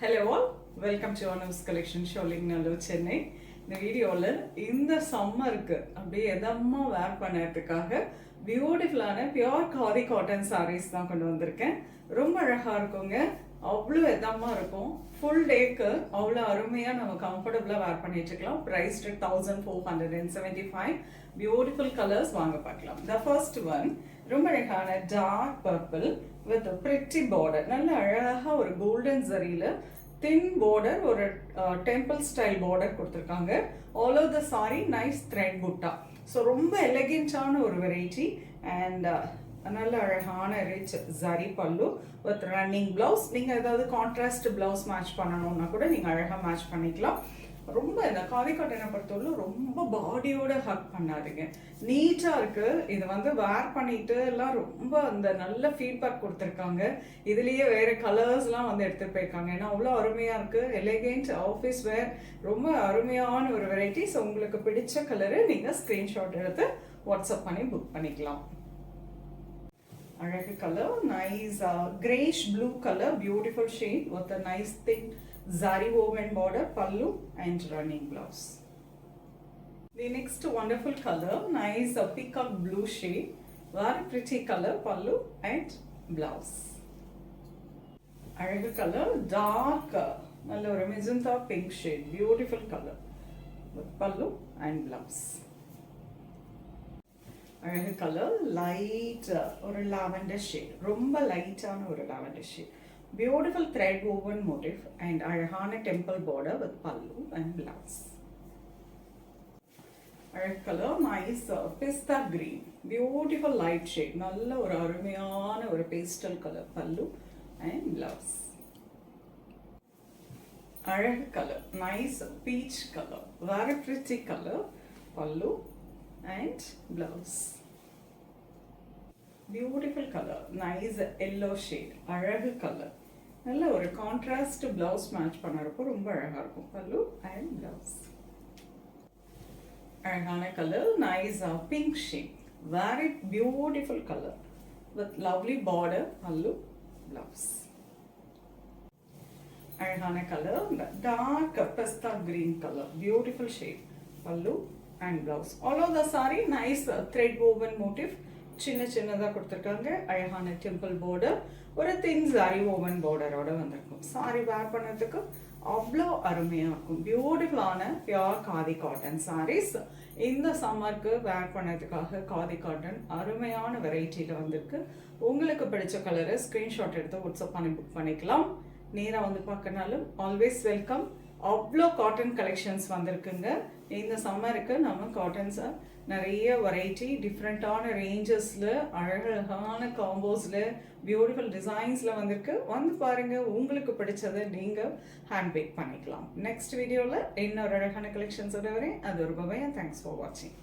Hello all, welcome to Anam's collection Sholing Nalur Chennai. இந்த வீடியோவில் இந்த சம்மருக்கு அப்படியே எதம்மா வேர் பண்ணுறதுக்காக பியூட்டிஃபுல்லான பியோர் காதி காட்டன் சாரீஸ் தான் கொண்டு வந்திருக்கேன். ரொம்ப அழகாக இருக்குங்க, அவ்வளோ எதம்மா இருக்கும். ஃபுல் டேக்கு அவ்வளோ அருமையாக நம்ம கம்ஃபர்டபுளாக வேர் பண்ணிட்டு இருக்கலாம். ப்ரைஸ் 1475. பியூட்டிஃபுல் கலர்ஸ் வாங்க பார்க்கலாம். த ஃபர்ஸ்ட் ஒன் ரொம்ப அழகான dark purple with pretty border. நல்ல அழகாக ஒரு கோல்டன் ஜரியில் thin border ஒரு டெம்பிள் ஸ்டைல் பார்டர் கொடுத்துருக்காங்க. All over the sari nice thread butta. So ரொம்ப எலகென்ட்டான ஒரு வெரைட்டி அண்ட் நல்ல அழகான ரிச் ஜரி பல்லு வித் ரன்னிங் பிளவுஸ். நீங்கள் ஏதாவது கான்ட்ராஸ்ட் பிளவுஸ் மேட்ச் பண்ணணும்னா கூட நீங்கள் அழகாக மேட்ச் பண்ணிக்கலாம். ரொம்ப இந்த காதி காட்டனை பொறுத்தவரை ரொம்ப பாடியோட ஹக் பண்ணாதுங்க, நீட்டாக இருக்குது. இது வந்து வேர் பண்ணிட்டு எல்லாம் ரொம்ப அந்த நல்ல ஃபீட்பேக் கொடுத்துருக்காங்க. இதுலேயே வேறு கலர்ஸ்லாம் வந்து எடுத்துகிட்டு போயிருக்காங்க. ஏன்னா அவ்வளோ அருமையாக இருக்குது. எலிகென்ட் ஆஃபீஸ் வேர் ரொம்ப அருமையான ஒரு வெரைட்டி. ஸோ உங்களுக்கு பிடிச்ச கலரு நீங்கள் ஸ்க்ரீன்ஷாட் எடுத்து வாட்ஸ்அப் பண்ணி புக் பண்ணிக்கலாம். அழகு colour, nice Grace blue colour, beautiful shade with a nice thick zari woven border, pallu and running blouse. The next wonderful color, nice peacock blue shade, very pretty color, pallu and blouse. Araga color, dark nalla oru magenta pink shade, beautiful color with pallu and blouse. Araga color, light oru lavender shade, romba light ana oru lavender shade. Beautiful thread woven motif and அழகான temple border with pallu and blouse. அழகு color, nice pista green, beautiful light shade, நல்ல ஒரு அருமையான ஒரு pastel color, pallu and blouse. அழகு color, nice peach color, very pretty color, pallu and blouse. Beautiful color, nice yellow shade, அழகு color, நல்ல ஒரு contrast blouse match பண்ணுறப்போ ரொம்ப அழகாக இருக்கும். பல்லு அண்ட் பிளவுஸ். அழகான colour, nice pink shade, very beautiful colour with lovely border, பல்லு பிளவுஸ். அழகான கலர், டார்க் பிஸ்தா கிரீன் கலர், பியூட்டிஃபுல் ஷேட், பல்லு and blouse. All over the sari nice thread woven motif, சின்ன சின்னதாக கொடுத்துருக்காங்க. அழகான டெம்பிள் பார்டர், ஒரு தின் சாரி ஓவன் பார்டரோட வந்திருக்கும். சாரி வேர் பண்ணுறதுக்கு அவ்வளோ அருமையாக இருக்கும். பியூட்டிஃபுல்லான பியோர் காதி காட்டன் சாரீஸ் இந்த சம்மருக்கு வேர் பண்ணதுக்காக காதி காட்டன் அருமையான வெரைட்டியில் வந்திருக்கு. உங்களுக்கு பிடிச்ச கலரை ஸ்க்ரீன்ஷாட் எடுத்து வாட்ஸ்அப் பண்ணி புக் பண்ணிக்கலாம். நேராக வந்து பார்க்கனாலும் ஆல்வேஸ் வெல்கம். அவ்வளோ காட்டன் கலெக்ஷன்ஸ் வந்திருக்குங்க. இந்த சம்மருக்கு நம்ம காட்டன்ஸை நிறைய வெரைட்டி டிஃப்ரெண்ட்டான ரேஞ்சஸில் அழகான காம்போஸில் பியூட்டிஃபுல் டிசைன்ஸில் வந்திருக்கு. வந்து பாருங்கள், உங்களுக்கு பிடிச்சதை நீங்கள் ஹேண்ட் பேக் பண்ணிக்கலாம். நெக்ஸ்ட் வீடியோவில் இன்னொரு அழகான கலெக்ஷன்ஸோட வரேன். அது ஒரு பபாய். தேங்க்ஸ் ஃபார் வாட்சிங்.